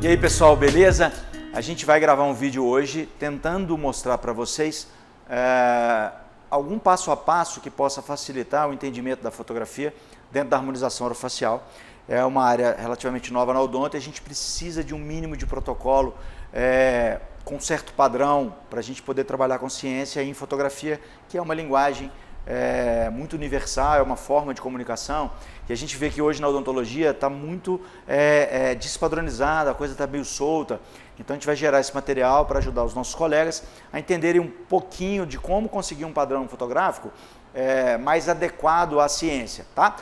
E aí pessoal, beleza? A gente vai gravar um vídeo hoje tentando mostrar para vocês algum passo a passo que possa facilitar o entendimento da fotografia dentro da harmonização orofacial. É uma área relativamente nova na odonto e a gente precisa de um mínimo de protocolo com certo padrão para a gente poder trabalhar com ciência em fotografia, que é uma linguagem muito universal, é uma forma de comunicação, e a gente vê que hoje na odontologia está muito despadronizada, a coisa está meio solta. Então a gente vai gerar esse material para ajudar os nossos colegas a entenderem um pouquinho de como conseguir um padrão fotográfico mais adequado à ciência, tá?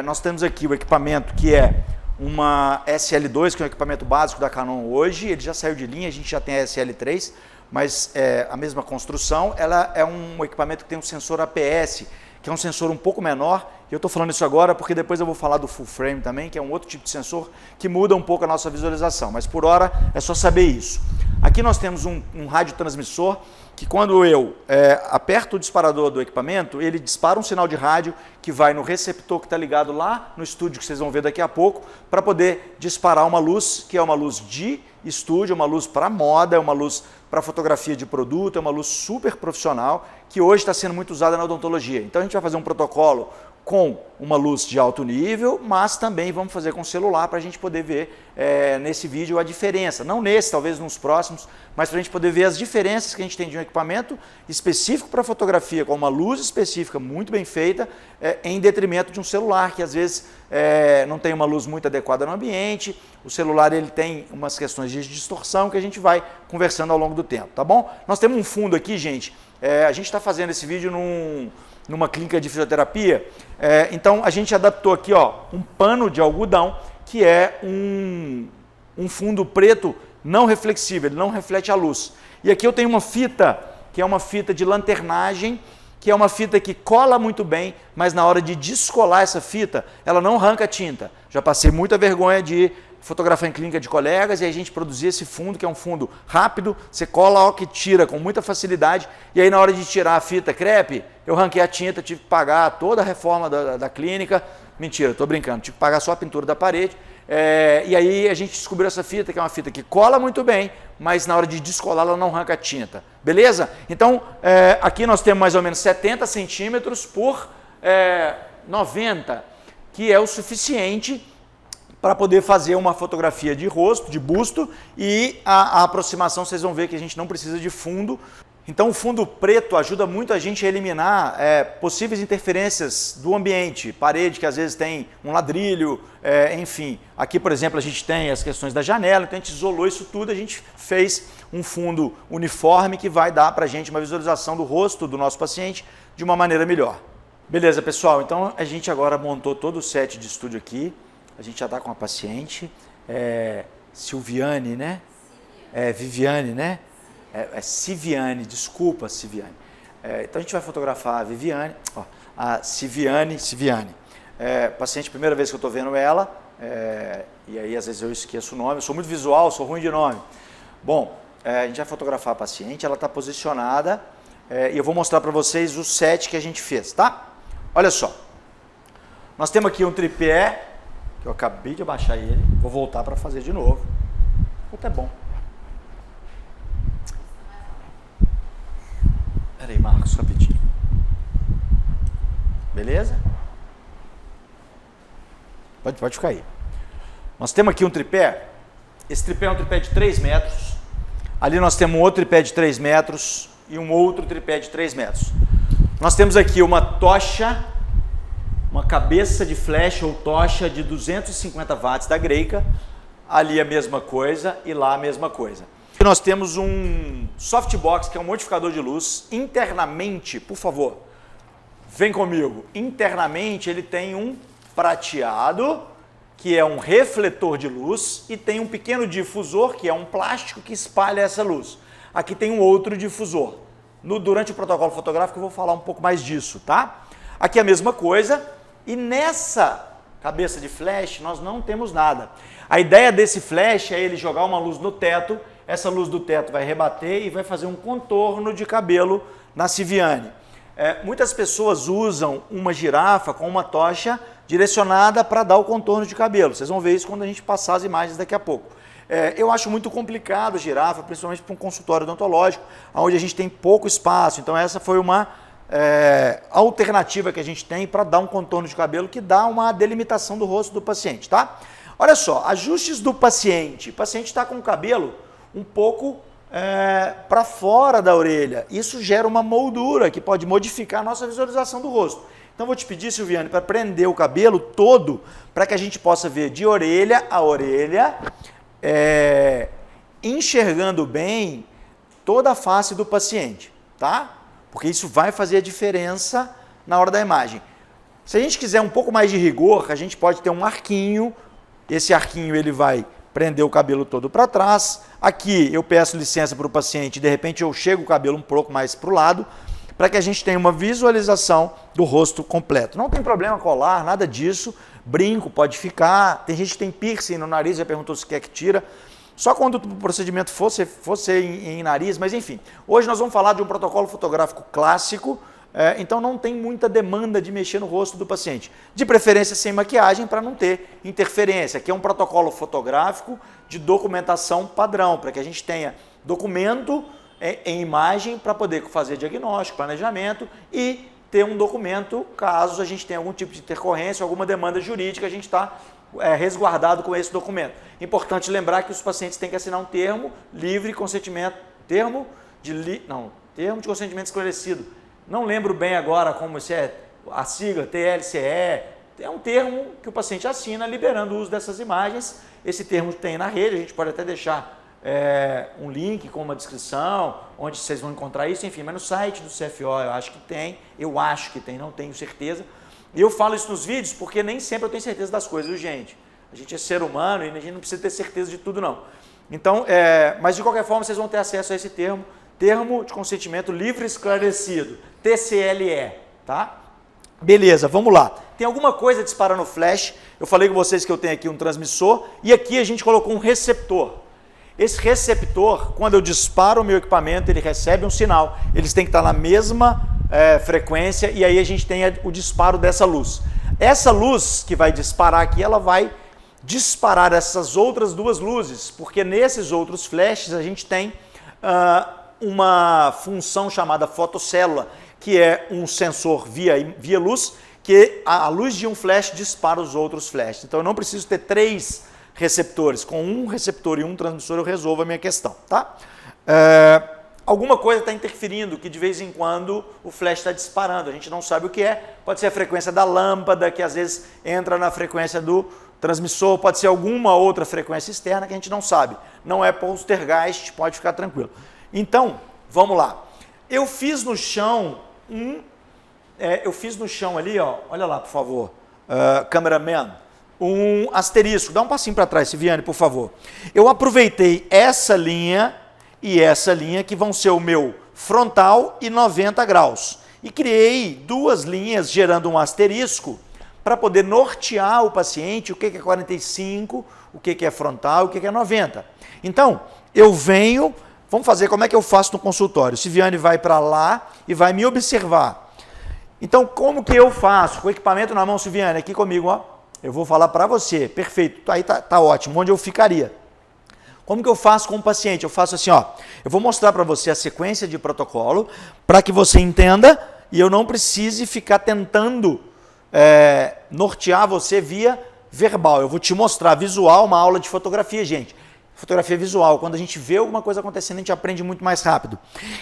Nós temos aqui o equipamento que é uma SL2, que é um equipamento básico da Canon hoje, ele já saiu de linha, a gente já tem a SL3, mas a mesma construção. Ela é um equipamento que tem um sensor APS, que é um sensor um pouco menor, e eu estou falando isso agora porque depois eu vou falar do full frame também, que é um outro tipo de sensor que muda um pouco a nossa visualização, mas por hora é só saber isso. Aqui nós temos um radiotransmissor, que quando eu aperto o disparador do equipamento, ele dispara um sinal de rádio que vai no receptor que está ligado lá no estúdio, que vocês vão ver daqui a pouco, para poder disparar uma luz, que é uma luz de estúdio, uma luz para moda, é uma luz para fotografia de produto, é uma luz super profissional, que hoje está sendo muito usada na odontologia. Então a gente vai fazer um protocolo com uma luz de alto nível, mas também vamos fazer com celular para a gente poder ver nesse vídeo a diferença. Não nesse, talvez nos próximos, mas para a gente poder ver as diferenças que a gente tem de um equipamento específico para fotografia, com uma luz específica muito bem feita, em detrimento de um celular, que às vezes não tem uma luz muito adequada no ambiente. O celular ele tem umas questões de distorção que a gente vai conversando ao longo do tempo, tá bom? Nós temos um fundo aqui, gente. A gente está fazendo esse vídeo numa clínica de fisioterapia, então a gente adaptou aqui um pano de algodão, que é um fundo preto não reflexível, ele não reflete a luz. E aqui eu tenho uma fita, que é uma fita de lanternagem, que é uma fita que cola muito bem, mas na hora de descolar essa fita, ela não arranca tinta. Já passei muita vergonha de fotografar em clínica de colegas e a gente produzir esse fundo, que é um fundo rápido, você cola, que tira com muita facilidade, e aí na hora de tirar a fita crepe, eu arranquei a tinta, tive que pagar toda a reforma da clínica. Mentira, estou brincando, tive que pagar só a pintura da parede. E aí a gente descobriu essa fita, que é uma fita que cola muito bem, mas na hora de descolar ela não arranca tinta. Beleza? Então, aqui nós temos mais ou menos 70 centímetros por 90, que é o suficiente para poder fazer uma fotografia de rosto, de busto, e a aproximação vocês vão ver que a gente não precisa de fundo. Então o fundo preto ajuda muito a gente a eliminar possíveis interferências do ambiente, parede que às vezes tem um ladrilho, enfim. Aqui, por exemplo, a gente tem as questões da janela, então a gente isolou isso tudo, a gente fez um fundo uniforme que vai dar para a gente uma visualização do rosto do nosso paciente de uma maneira melhor. Beleza, pessoal? Então a gente agora montou todo o set de estúdio aqui, a gente já está com a paciente, Silviane, né? Viviane, né? Civiane, desculpa, Civiane. Então a gente vai fotografar a Viviane, a Civiane. Paciente, primeira vez que eu estou vendo ela, e aí às vezes eu esqueço o nome, eu sou muito visual, sou ruim de nome. Bom, a gente vai fotografar a paciente, ela está posicionada, e eu vou mostrar para vocês o set que a gente fez, tá? Olha só, nós temos aqui um tripé, que eu acabei de abaixar ele, vou voltar para fazer de novo, até bom. Peraí, Marcos, rapidinho. Beleza? Pode ficar aí. Nós temos aqui um tripé. Esse tripé é um tripé de 3 metros. Ali nós temos um outro tripé de 3 metros e um outro tripé de 3 metros. Nós temos aqui uma tocha, uma cabeça de flash ou tocha de 250 watts da Greica. Ali a mesma coisa e lá a mesma coisa. Nós temos um softbox, que é um modificador de luz. Internamente, por favor, vem comigo. Internamente ele tem um prateado, que é um refletor de luz, e tem um pequeno difusor, que é um plástico que espalha essa luz. Aqui tem um outro difusor. Durante o protocolo fotográfico eu vou falar um pouco mais disso, tá? Aqui é a mesma coisa, e nessa cabeça de flash nós não temos nada. A ideia desse flash é ele jogar uma luz no teto. Essa luz do teto vai rebater e vai fazer um contorno de cabelo na Civiane. Muitas pessoas usam uma girafa com uma tocha direcionada para dar o contorno de cabelo. Vocês vão ver isso quando a gente passar as imagens daqui a pouco. Eu acho muito complicado girafa, principalmente para um consultório odontológico, onde a gente tem pouco espaço. Então essa foi uma alternativa que a gente tem para dar um contorno de cabelo que dá uma delimitação do rosto do paciente, tá? Olha só, ajustes do paciente. O paciente está com o cabelo um pouco para fora da orelha. Isso gera uma moldura que pode modificar a nossa visualização do rosto. Então vou te pedir, Silviane, para prender o cabelo todo, para que a gente possa ver de orelha a orelha, enxergando bem toda a face do paciente, tá? Porque isso vai fazer a diferença na hora da imagem. Se a gente quiser um pouco mais de rigor, a gente pode ter um arquinho. Esse arquinho ele vai prender o cabelo todo para trás. Aqui eu peço licença para o paciente, de repente eu chego o cabelo um pouco mais para o lado, para que a gente tenha uma visualização do rosto completo. Não tem problema colar, nada disso. Brinco pode ficar. Tem gente que tem piercing no nariz, já perguntou se quer que tira. Só quando o procedimento fosse em nariz, mas enfim. Hoje nós vamos falar de um protocolo fotográfico clássico, então não tem muita demanda de mexer no rosto do paciente. De preferência sem maquiagem para não ter interferência. Aqui é um protocolo fotográfico de documentação padrão, para que a gente tenha documento em imagem para poder fazer diagnóstico, planejamento e ter um documento caso a gente tenha algum tipo de intercorrência, alguma demanda jurídica, a gente está resguardado com esse documento. Importante lembrar que os pacientes têm que assinar um termo livre consentimento, termo de consentimento esclarecido. Não lembro bem agora como isso é, a sigla TLCE, é um termo que o paciente assina liberando o uso dessas imagens. Esse termo tem na rede, a gente pode até deixar um link com uma descrição, onde vocês vão encontrar isso, enfim, mas no site do CFO eu acho que tem, não tenho certeza. E eu falo isso nos vídeos porque nem sempre eu tenho certeza das coisas, viu, gente? A gente é ser humano e a gente não precisa ter certeza de tudo, não. Então, mas de qualquer forma vocês vão ter acesso a esse termo, Termo de Consentimento Livre Esclarecido, TCLE, tá? Beleza, vamos lá. Tem alguma coisa disparando no flash, eu falei com vocês que eu tenho aqui um transmissor e aqui a gente colocou um receptor. Esse receptor, quando eu disparo o meu equipamento, ele recebe um sinal. Eles têm que estar na mesma frequência e aí a gente tem o disparo dessa luz. Essa luz que vai disparar aqui, ela vai disparar essas outras duas luzes, porque nesses outros flashes a gente tem uma função chamada fotocélula, que é um sensor via luz, que a luz de um flash dispara os outros flashes. Então eu não preciso ter 3 receptores. Com um receptor e um transmissor eu resolvo a minha questão, tá? Alguma coisa está interferindo, que de vez em quando o flash está disparando, a gente não sabe o que é. Pode ser a frequência da lâmpada, que às vezes entra na frequência do transmissor, pode ser alguma outra frequência externa que a gente não sabe. Não é poltergeist, pode ficar tranquilo. Então, vamos lá. Eu fiz no chão ali, ó, olha lá, por favor, cameraman, um asterisco. Dá um passinho para trás, Silviane, por favor. Eu aproveitei essa linha e essa linha, que vão ser o meu frontal e 90 graus. E criei 2 linhas gerando um asterisco para poder nortear o paciente o que é 45, o que é frontal, o que é 90. Então, eu venho, vamos fazer como é que eu faço no consultório. Silviane vai para lá e vai me observar. Então, como que eu faço? Com o equipamento na mão, Silviane, aqui comigo, ó. Eu vou falar para você, perfeito, aí tá ótimo, onde eu ficaria. Como que eu faço com o paciente? Eu faço assim, ó, eu vou mostrar para você a sequência de protocolo, para que você entenda e eu não precise ficar tentando nortear você via verbal. Eu vou te mostrar visual, uma aula de fotografia, gente. Fotografia visual, quando a gente vê alguma coisa acontecendo, a gente aprende muito mais rápido.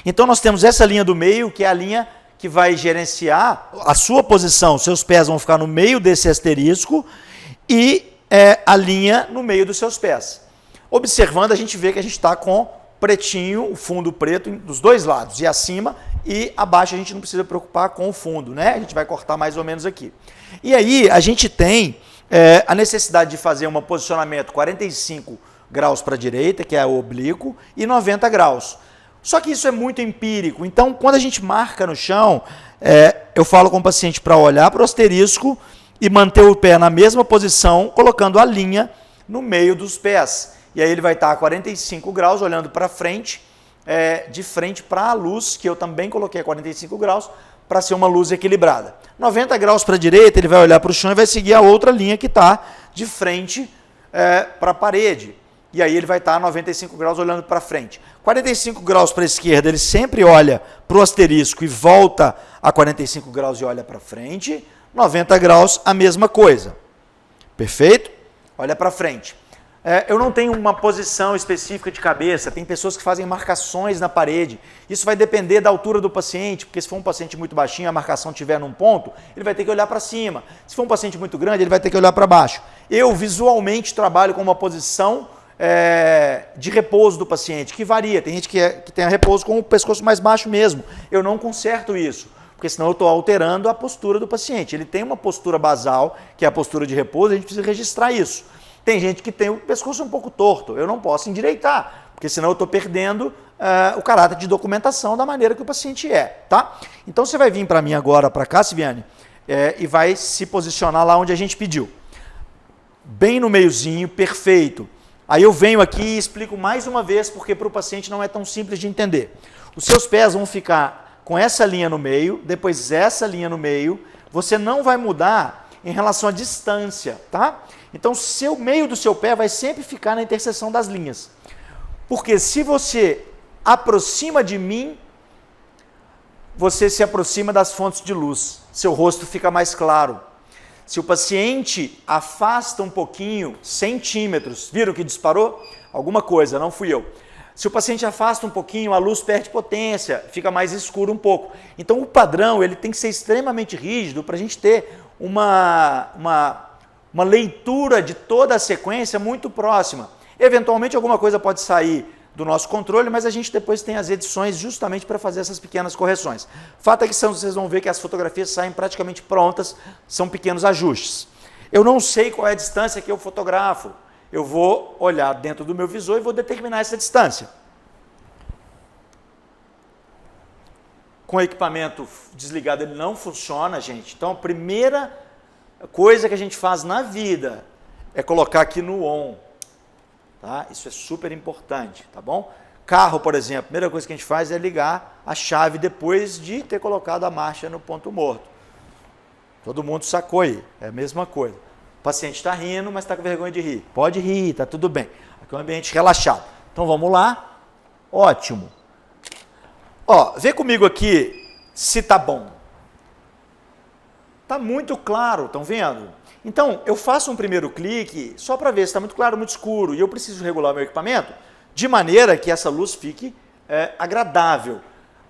Então nós temos essa linha do meio, que é a linha que vai gerenciar a sua posição, seus pés vão ficar no meio desse asterisco e a linha no meio dos seus pés. Observando, a gente vê que a gente está com pretinho, o fundo preto dos 2 lados, e acima e abaixo a gente não precisa preocupar com o fundo, né? A gente vai cortar mais ou menos aqui. E aí a gente tem a necessidade de fazer um posicionamento 45 graus para a direita, que é o oblíquo, e 90 graus. Só que isso é muito empírico, então quando a gente marca no chão, eu falo com o paciente para olhar para o asterisco e manter o pé na mesma posição, colocando a linha no meio dos pés. E aí ele vai estar a 45 graus, olhando para frente, de frente para a luz, que eu também coloquei a 45 graus, para ser uma luz equilibrada. 90 graus para a direita, ele vai olhar para o chão e vai seguir a outra linha que está de frente para a parede. e aí ele vai estar a 95 graus olhando para frente. 45 graus para a esquerda, ele sempre olha para o asterisco e volta a 45 graus e olha para frente. 90 graus, a mesma coisa. Perfeito? Olha para frente. Eu não tenho uma posição específica de cabeça, tem pessoas que fazem marcações na parede. Isso vai depender da altura do paciente, porque se for um paciente muito baixinho, a marcação estiver num ponto, ele vai ter que olhar para cima. Se for um paciente muito grande, ele vai ter que olhar para baixo. Eu visualmente trabalho com uma posição de repouso do paciente, que varia. Tem gente que tem repouso com o pescoço mais baixo mesmo. Eu não conserto isso, porque senão eu estou alterando a postura do paciente. Ele tem uma postura basal, que é a postura de repouso, a gente precisa registrar isso. Tem gente que tem o pescoço um pouco torto, eu não posso endireitar, porque senão eu estou perdendo o caráter de documentação da maneira que o paciente é, tá? Então você vai vir para mim agora, para cá, Siviane, e vai se posicionar lá onde a gente pediu. Bem no meiozinho, perfeito. Aí eu venho aqui e explico mais uma vez, porque para o paciente não é tão simples de entender. Os seus pés vão ficar com essa linha no meio, depois essa linha no meio, você não vai mudar em relação à distância, tá? Então, o meio do seu pé vai sempre ficar na interseção das linhas. Porque se você aproxima de mim, você se aproxima das fontes de luz. Seu rosto fica mais claro. Se o paciente afasta um pouquinho, centímetros, viram que disparou? Alguma coisa, não fui eu. Se o paciente afasta um pouquinho, a luz perde potência, fica mais escuro um pouco. Então, o padrão ele tem que ser extremamente rígido para a gente ter uma leitura de toda a sequência muito próxima. Eventualmente alguma coisa pode sair do nosso controle, mas a gente depois tem as edições justamente para fazer essas pequenas correções. Fato é que vocês vão ver que as fotografias saem praticamente prontas, são pequenos ajustes. Eu não sei qual é a distância que eu fotografo. Eu vou olhar dentro do meu visor e vou determinar essa distância. Com o equipamento desligado ele não funciona, gente. Então a primeira coisa que a gente faz na vida é colocar aqui no on, tá? Isso é super importante, tá bom? Carro, por exemplo, a primeira coisa que a gente faz é ligar a chave depois de ter colocado a marcha no ponto morto. Todo mundo sacou aí, é a mesma coisa. O paciente está rindo, mas está com vergonha de rir. Pode rir, tá tudo bem. Aqui é um ambiente relaxado. Então vamos lá. Ótimo. Ó, vê comigo aqui se tá bom. Está muito claro, estão vendo? Então, eu faço um primeiro clique só para ver se está muito claro ou muito escuro e eu preciso regular meu equipamento de maneira que essa luz fique agradável.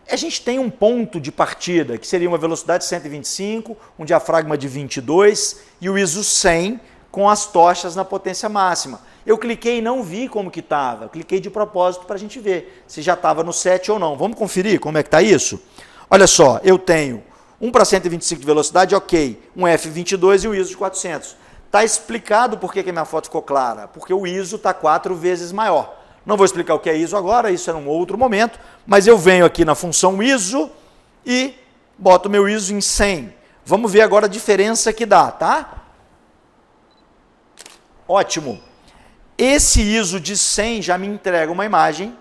A gente tem um ponto de partida, que seria uma velocidade de 125, um diafragma de 22 e o ISO 100 com as tochas na potência máxima. Eu cliquei e não vi como que estava, cliquei de propósito para a gente ver se já estava no 7 ou não. Vamos conferir como é que está isso? Olha só, eu tenho 1 para 125 de velocidade, ok. Um F22 e o ISO de 400. Está explicado por que a minha foto ficou clara. Porque o ISO está 4 vezes maior. Não vou explicar o que é ISO agora, isso é num outro momento. Mas eu venho aqui na função ISO e boto meu ISO em 100. Vamos ver agora a diferença que dá, tá? Ótimo. Esse ISO de 100 já me entrega uma imagem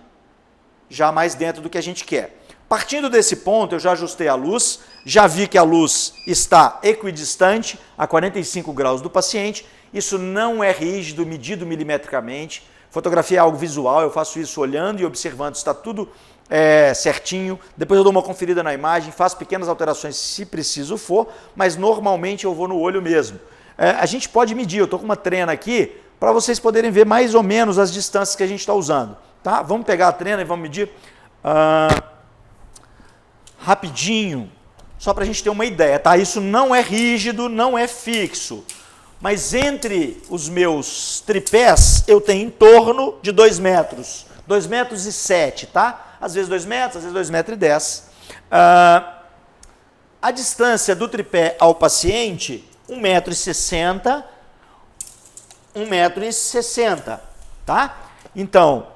já mais dentro do que a gente quer. Partindo desse ponto, eu já ajustei a luz, já vi que a luz está equidistante a 45 graus do paciente. Isso não é rígido, medido milimetricamente. Fotografia é algo visual, eu faço isso olhando e observando, está tudo certinho. Depois eu dou uma conferida na imagem, faço pequenas alterações se preciso for, mas normalmente eu vou no olho mesmo. A gente pode medir, eu estou com uma trena aqui, para vocês poderem ver mais ou menos as distâncias que a gente está usando. Tá? Vamos pegar a trena e vamos medir rapidinho, só para a gente ter uma ideia. Tá? Isso não é rígido, não é fixo. Mas entre os meus tripés, eu tenho em torno de 2 metros. 2 metros e 7, tá? Às vezes 2 metros, às vezes 2 metros e 10. A distância do tripé ao paciente, 1,60 m, 1,60 m, tá? Então,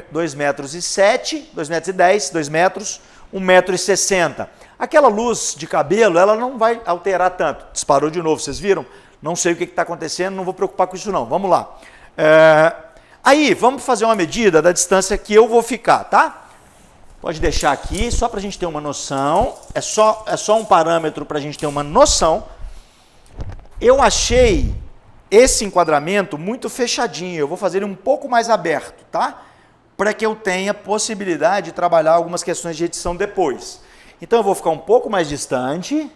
2 metros e 7, 2 metros e 10, 2 metros, 1,60 m. Aquela luz de cabelo, ela não vai alterar tanto. Disparou de novo, vocês viram? Não sei o que está acontecendo, não vou preocupar com isso não. Vamos lá. Aí, vamos fazer uma medida da distância que eu vou ficar, tá? Pode deixar aqui, só para a gente ter uma noção. É só um parâmetro para a gente ter uma noção. Eu achei esse enquadramento muito fechadinho, eu vou fazer ele um pouco mais aberto, tá? Para que eu tenha possibilidade de trabalhar algumas questões de edição depois. Então eu vou ficar um pouco mais distante.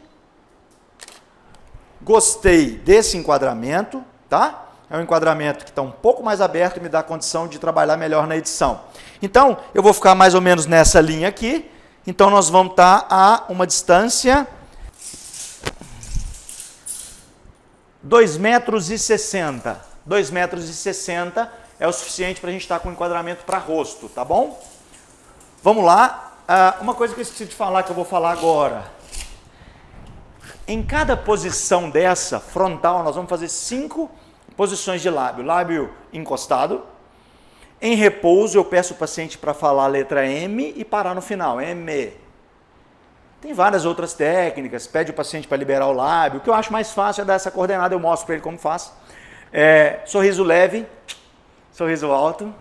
Gostei desse enquadramento, tá? É um enquadramento que está um pouco mais aberto e me dá condição de trabalhar melhor na edição. Então, eu vou ficar mais ou menos nessa linha aqui. Então, nós vamos estar a uma distância 2,60 metros. 2,60 metros é o suficiente para a gente estar com enquadramento para rosto, tá bom? Vamos lá. Uma coisa que eu esqueci de falar, que eu vou falar agora. Em cada posição dessa, frontal, nós vamos fazer 5 posições de lábio. Lábio encostado. Em repouso, eu peço o paciente para falar a letra M e parar no final. M. Tem várias outras técnicas. Pede o paciente para liberar o lábio. O que eu acho mais fácil é dar essa coordenada. Eu mostro para ele como faz. Sorriso leve. Sorriso alto.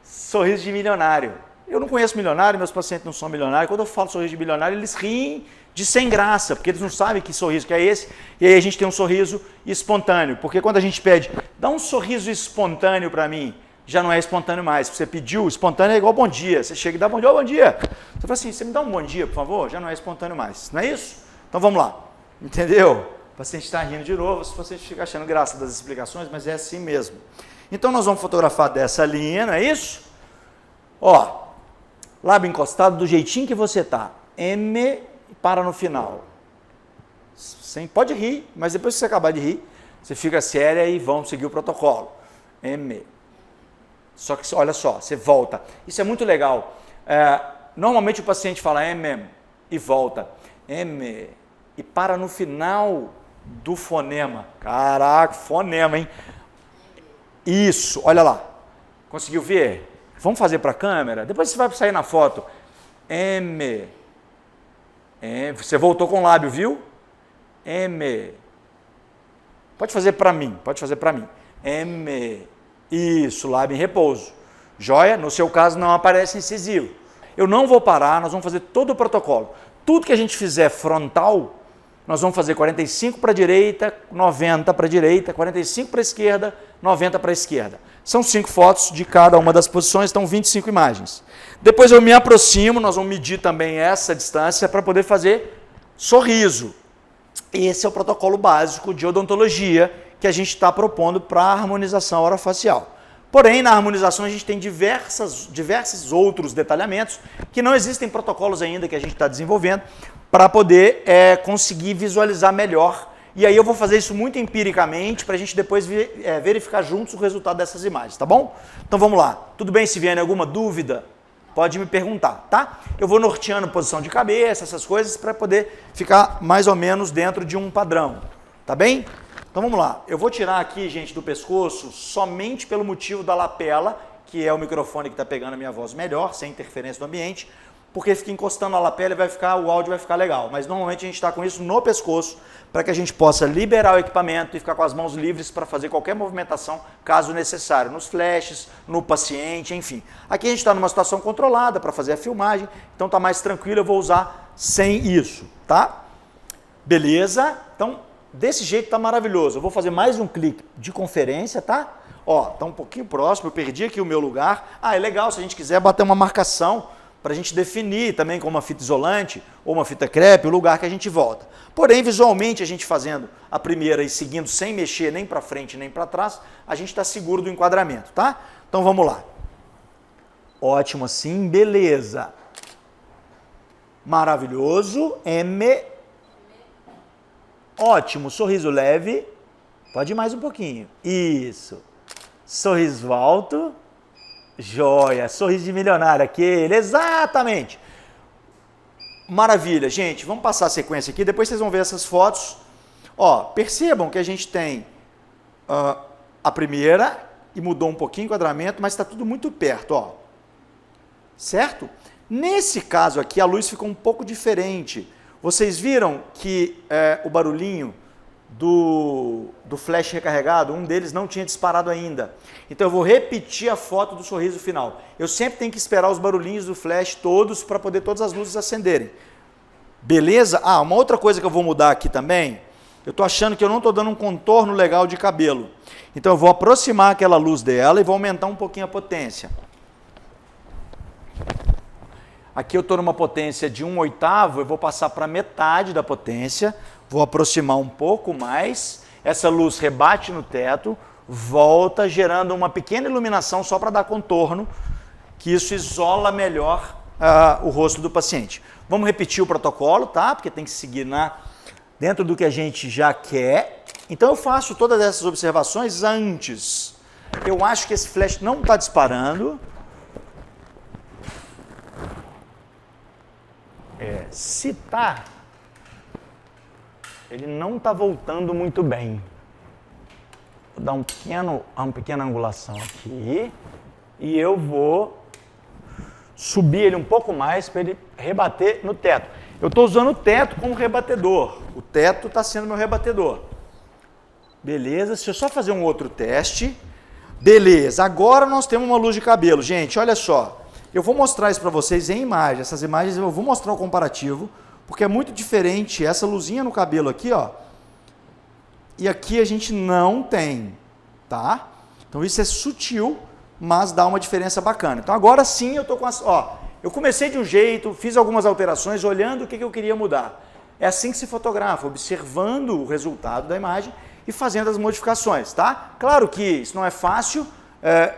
Sorriso de milionário. Eu não conheço milionário, meus pacientes não são milionários. Quando eu falo sorriso de milionário, eles riem de sem graça, porque eles não sabem que sorriso que é esse. E aí a gente tem um sorriso espontâneo. Porque quando a gente pede, dá um sorriso espontâneo para mim, já não é espontâneo mais. Você pediu, espontâneo é igual bom dia. Você chega e dá bom dia, bom dia. Você fala assim, você me dá um bom dia, por favor? Já não é espontâneo mais. Não é isso? Então vamos lá. Entendeu? O paciente está rindo de novo, o paciente fica achando graça das explicações, mas é assim mesmo. Então nós vamos fotografar dessa linha, não é isso? Ó, lábio encostado do jeitinho que você tá. M para no final. Pode rir, mas depois que você acabar de rir, você fica séria e vamos seguir o protocolo. M. Só que, olha só, você volta. Isso é muito legal. Normalmente o paciente fala M e volta. M e para no final do fonema. Caraca, fonema, hein? Isso, olha lá. Conseguiu ver? Vamos fazer para a câmera? Depois você vai sair na foto. M. Você voltou com o lábio, viu? M. Pode fazer para mim, pode fazer para mim. M. Isso, lábio em repouso. Joia? No seu caso não aparece incisivo. Eu não vou parar, nós vamos fazer todo o protocolo. Tudo que a gente fizer frontal, nós vamos fazer 45 para a direita, 90 para a direita, 45 para a esquerda, 90 para a esquerda. São 5 fotos de cada uma das posições, então 25 imagens. Depois eu me aproximo, nós vamos medir também essa distância para poder fazer sorriso. Esse é o protocolo básico de odontologia que a gente está propondo para a harmonização orofacial. Porém, na harmonização a gente tem diversos outros detalhamentos que não existem protocolos ainda que a gente está desenvolvendo para poder conseguir visualizar melhor. E aí eu vou fazer isso muito empiricamente para a gente depois verificar juntos o resultado dessas imagens, tá bom? Então vamos lá. Tudo bem? Se vier alguma dúvida, pode me perguntar, tá? Eu vou norteando posição de cabeça, essas coisas, para poder ficar mais ou menos dentro de um padrão, tá bem? Então vamos lá. Eu vou tirar aqui, gente, do pescoço somente pelo motivo da lapela, que é o microfone que está pegando a minha voz melhor, sem interferência do ambiente, porque fica encostando na lapela e o áudio vai ficar legal. Mas normalmente a gente está com isso no pescoço, para que a gente possa liberar o equipamento e ficar com as mãos livres para fazer qualquer movimentação, caso necessário, nos flashes, no paciente, enfim. Aqui a gente está numa situação controlada para fazer a filmagem, então está mais tranquilo, eu vou usar sem isso, tá? Beleza? Então, desse jeito está maravilhoso. Eu vou fazer mais um clique de conferência, tá? Ó, tá um pouquinho próximo, eu perdi aqui o meu lugar. É legal se a gente quiser bater uma marcação, para a gente definir também com uma fita isolante ou uma fita crepe o lugar que a gente volta. Porém, visualmente, a gente fazendo a primeira e seguindo sem mexer nem para frente nem para trás, a gente está seguro do enquadramento, tá? Então vamos lá. Ótimo assim, beleza. Maravilhoso. M. Ótimo, sorriso leve. Pode ir mais um pouquinho. Isso. Sorriso alto. Joia, sorriso de milionário, aquele, exatamente. Maravilha, gente, vamos passar a sequência aqui, depois vocês vão ver essas fotos. Ó, percebam que a gente tem a primeira, e mudou um pouquinho o enquadramento, mas está tudo muito perto, ó. Certo? Nesse caso aqui, a luz ficou um pouco diferente. Vocês viram que o barulhinho do flash recarregado, um deles não tinha disparado ainda. Então eu vou repetir a foto do sorriso final. Eu sempre tenho que esperar os barulhinhos do flash todos para poder todas as luzes acenderem. Beleza? Uma outra coisa que eu vou mudar aqui também eu estou achando que eu não estou dando um contorno legal de cabelo. Então eu vou aproximar aquela luz dela e vou aumentar um pouquinho a potência. Aqui eu estou numa potência de 1/8, eu vou passar para metade da potência, vou aproximar um pouco mais, essa luz rebate no teto, volta gerando uma pequena iluminação só para dar contorno, que isso isola melhor o rosto do paciente. Vamos repetir o protocolo, tá? Porque tem que seguir dentro do que a gente já quer. Então eu faço todas essas observações antes. Eu acho que esse flash não está disparando. Se tá, ele não está voltando muito bem. Vou dar uma pequena angulação aqui e eu vou subir ele um pouco mais para ele rebater no teto. Eu estou usando o teto como rebatedor. O teto está sendo meu rebatedor. Beleza, deixa eu só fazer um outro teste. Beleza, agora nós temos uma luz de cabelo. Gente, olha só. Eu vou mostrar isso para vocês em imagem. Essas imagens eu vou mostrar o comparativo, porque é muito diferente essa luzinha no cabelo aqui, ó. E aqui a gente não tem, tá? Então isso é sutil, mas dá uma diferença bacana. Então agora sim eu tô com as, ó, eu comecei de um jeito, fiz algumas alterações, olhando o que eu queria mudar. É assim que se fotografa, observando o resultado da imagem e fazendo as modificações, tá? Claro que isso não é fácil,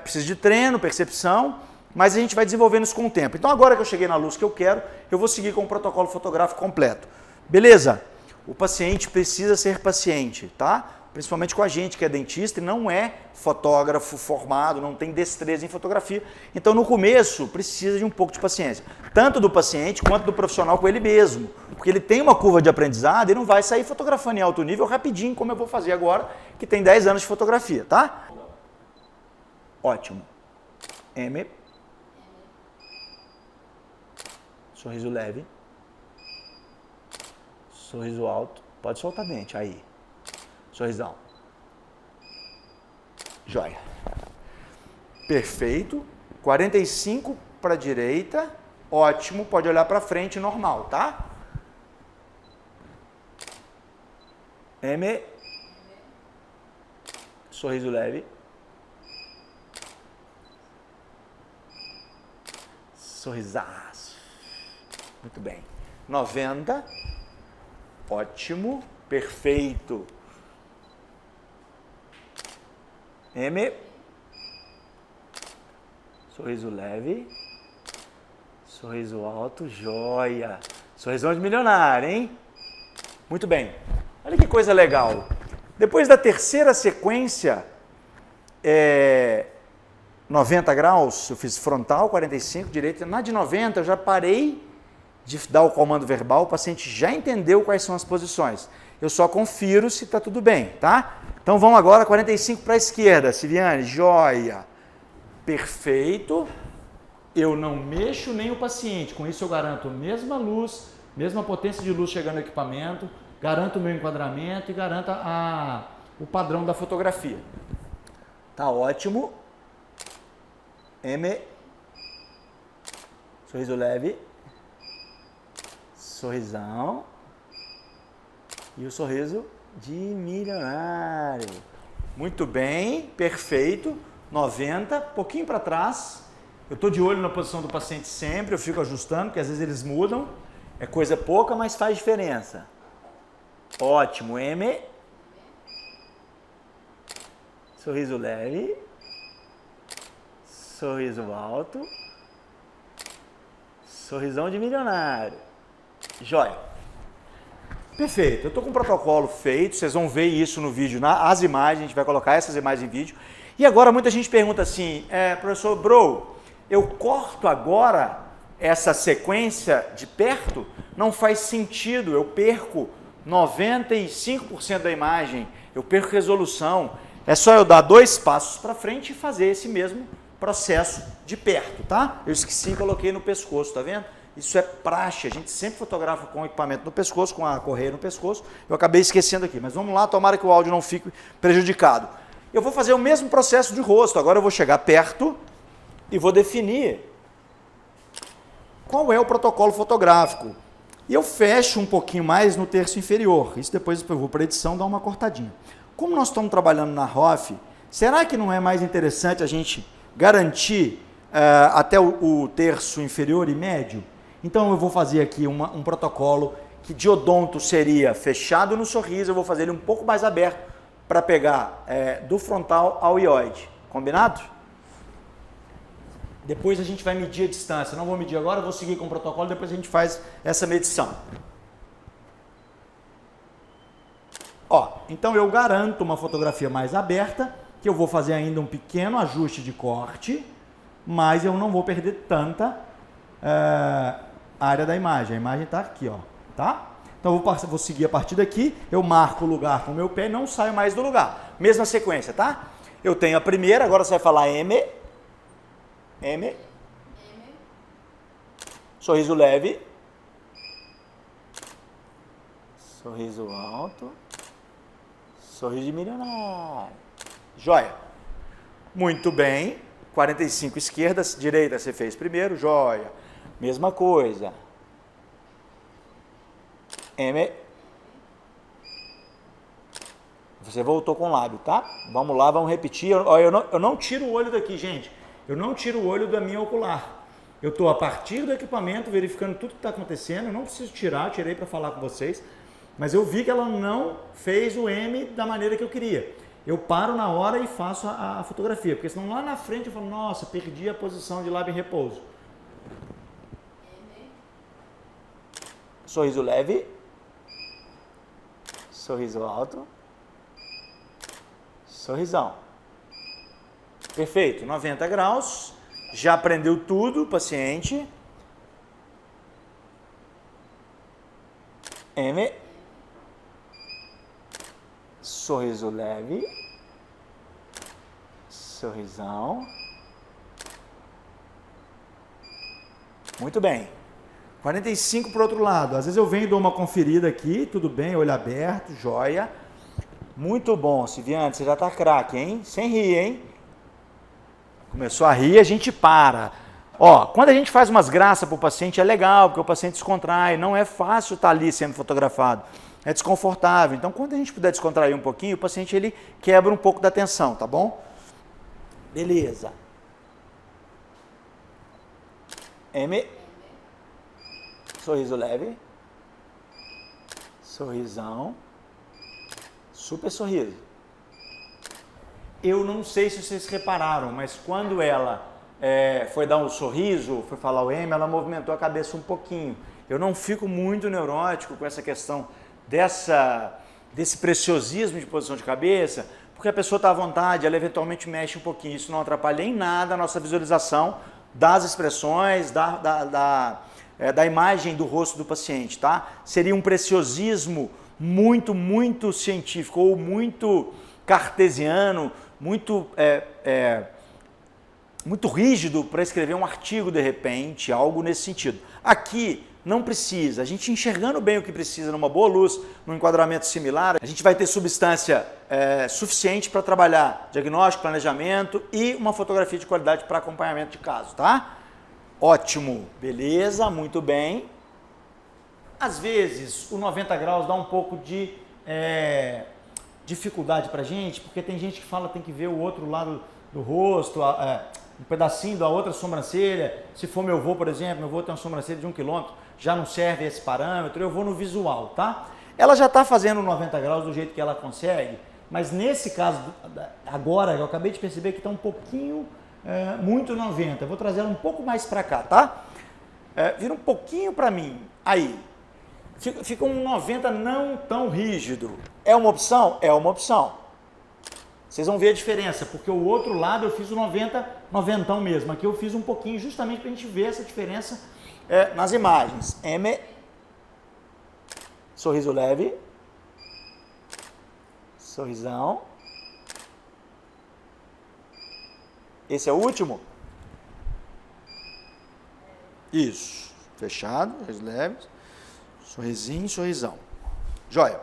precisa de treino, percepção, mas a gente vai desenvolvendo isso com o tempo. Então agora que eu cheguei na luz que eu quero, eu vou seguir com o protocolo fotográfico completo. Beleza? O paciente precisa ser paciente, tá? Principalmente com a gente que é dentista e não é fotógrafo formado, não tem destreza em fotografia. Então no começo precisa de um pouco de paciência, tanto do paciente quanto do profissional com ele mesmo, porque ele tem uma curva de aprendizado e não vai sair fotografando em alto nível rapidinho, como eu vou fazer agora, que tem 10 anos de fotografia, tá? Ótimo. M. Sorriso leve. Sorriso alto. Pode soltar dente. Aí. Sorrisão. Joia. Perfeito. 45 para a direita. Ótimo. Pode olhar para frente normal, tá? M. Sorriso leve. Sorrisaço. Muito bem. 90. Ótimo. Perfeito. M. Sorriso leve. Sorriso alto. Joia. Sorrisão de milionário, hein? Muito bem. Olha que coisa legal. Depois da terceira sequência, 90 graus, eu fiz frontal, 45, direita. Na de 90 eu já parei de dar o comando verbal, o paciente já entendeu quais são as posições. Eu só confiro se está tudo bem, tá? Então vamos agora, 45 para a esquerda, Silviane, joia. Perfeito. Eu não mexo nem o paciente, com isso eu garanto a mesma luz, mesma potência de luz chegando no equipamento, garanto o meu enquadramento e garanto o padrão da fotografia. Tá ótimo. M. Sorriso leve. Sorrisão. E o sorriso de milionário. Muito bem, perfeito. 90, pouquinho para trás. Eu estou de olho na posição do paciente sempre, eu fico ajustando, porque às vezes eles mudam. É coisa pouca, mas faz diferença. Ótimo, M. Sorriso leve. Sorriso alto. Sorrisão de milionário. Joia. Perfeito. Eu estou com o protocolo feito, vocês vão ver isso no vídeo, as imagens, a gente vai colocar essas imagens em vídeo. E agora muita gente pergunta assim, professor Bro, eu corto agora essa sequência de perto? Não faz sentido, eu perco 95% da imagem, eu perco resolução. É só eu dar 2 passos para frente e fazer esse mesmo processo de perto, tá? Eu esqueci e coloquei no pescoço, tá vendo? Isso é praxe, a gente sempre fotografa com o equipamento no pescoço, com a correia no pescoço. Eu acabei esquecendo aqui, mas vamos lá, tomara que o áudio não fique prejudicado. Eu vou fazer o mesmo processo de rosto, agora eu vou chegar perto e vou definir qual é o protocolo fotográfico. E eu fecho um pouquinho mais no terço inferior. Isso depois eu vou para a edição dar uma cortadinha. Como nós estamos trabalhando na ROF, será que não é mais interessante a gente garantir até o terço inferior e médio? Então eu vou fazer aqui um protocolo que de odonto seria fechado no sorriso, eu vou fazer ele um pouco mais aberto para pegar do frontal ao hioide. Combinado? Depois a gente vai medir a distância. Não vou medir agora, eu vou seguir com o protocolo, depois a gente faz essa medição. Ó, então eu garanto uma fotografia mais aberta, que eu vou fazer ainda um pequeno ajuste de corte, mas eu não vou perder tanta área da imagem. A imagem está aqui, ó, tá? Então eu vou seguir a partir daqui, eu marco o lugar com o meu pé e não saio mais do lugar. Mesma sequência, tá? Eu tenho a primeira, agora você vai falar M. Sorriso leve. Sorriso alto. Sorriso de milionário. Joia. Muito bem. 45 esquerdas, direita você fez primeiro, joia. Mesma coisa. M. Você voltou com o lábio, tá? Vamos lá, vamos repetir. Eu não tiro o olho daqui, gente. Eu não tiro o olho da minha ocular. Eu estou a partir do equipamento verificando tudo que está acontecendo. Eu não preciso tirar, eu tirei para falar com vocês. Mas eu vi que ela não fez o M da maneira que eu queria. Eu paro na hora e faço a fotografia. Porque senão lá na frente eu falo, nossa, perdi a posição de lábio em repouso. Sorriso leve. Sorriso alto. Sorrisão. Perfeito, 90 graus. Já aprendeu tudo, paciente. M. Sorriso leve. Sorrisão. Muito bem. 45 para o outro lado. Às vezes eu venho e dou uma conferida aqui, tudo bem, olho aberto, joia. Muito bom, Silviane, você já tá craque, hein? Sem rir, hein? Começou a rir, a gente para. Ó, quando a gente faz umas graças para o paciente é legal, porque o paciente descontrai, não é fácil estar ali sendo fotografado, é desconfortável. Então, quando a gente puder descontrair um pouquinho, o paciente ele quebra um pouco da tensão, tá bom? Beleza. M. Sorriso leve. Sorrisão. Super sorriso. Eu não sei se vocês repararam, mas quando ela foi dar um sorriso, foi falar o M, ela movimentou a cabeça um pouquinho. Eu não fico muito neurótico com essa questão desse preciosismo de posição de cabeça, porque a pessoa está à vontade, ela eventualmente mexe um pouquinho. Isso não atrapalha em nada a nossa visualização das expressões, da imagem do rosto do paciente, tá? Seria um preciosismo muito, muito científico ou muito cartesiano, muito rígido para escrever um artigo de repente, algo nesse sentido. Aqui não precisa, a gente enxergando bem o que precisa numa boa luz, num enquadramento similar, a gente vai ter substância suficiente para trabalhar diagnóstico, planejamento e uma fotografia de qualidade para acompanhamento de caso, tá? Ótimo, beleza, muito bem. Às vezes o 90 graus dá um pouco de dificuldade para a gente, porque tem gente que fala que tem que ver o outro lado do rosto, um pedacinho da outra sobrancelha. Se for meu avô, por exemplo, meu avô tem uma sobrancelha de 1 quilômetro, já não serve esse parâmetro, eu vou no visual, tá? Ela já está fazendo 90 graus do jeito que ela consegue, mas nesse caso, agora, eu acabei de perceber que está um pouquinho, muito 90. Eu vou trazer ela um pouco mais para cá, tá? Vira um pouquinho para mim, aí. Fica um 90 não tão rígido. É uma opção? É uma opção. Vocês vão ver a diferença, porque o outro lado eu fiz o 90 mesmo. Aqui eu fiz um pouquinho justamente para a gente ver essa diferença nas imagens. M. Sorriso leve. Sorrisão. Esse é o último? Isso. Fechado, sorriso leve. Sorrisinho, sorrisão. Joia.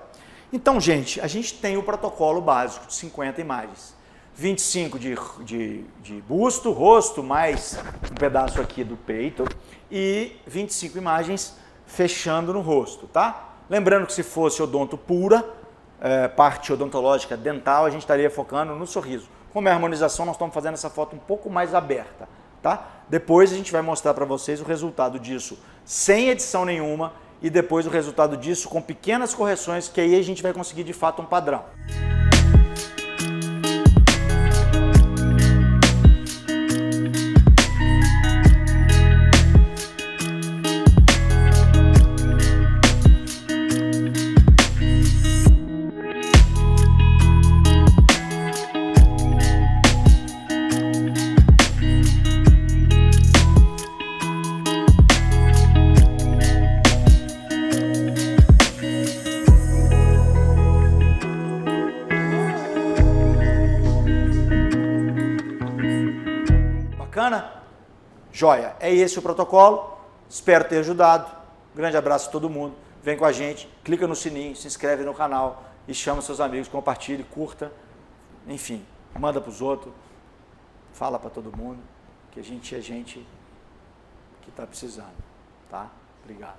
Então, gente, a gente tem o protocolo básico de 50 imagens. 25 de busto, rosto, mais um pedaço aqui do peito. E 25 imagens fechando no rosto, tá? Lembrando que se fosse odonto pura, parte odontológica dental, a gente estaria focando no sorriso. Como é a harmonização, nós estamos fazendo essa foto um pouco mais aberta, tá? Depois a gente vai mostrar para vocês o resultado disso sem edição nenhuma e depois o resultado disso com pequenas correções, que aí a gente vai conseguir de fato um padrão. Bacana? Joia. É esse o protocolo. Espero ter ajudado. Grande abraço a todo mundo. Vem com a gente, clica no sininho, se inscreve no canal e chama seus amigos, compartilhe, curta. Enfim, manda para os outros. Fala para todo mundo que a gente é gente que está precisando. Tá? Obrigado.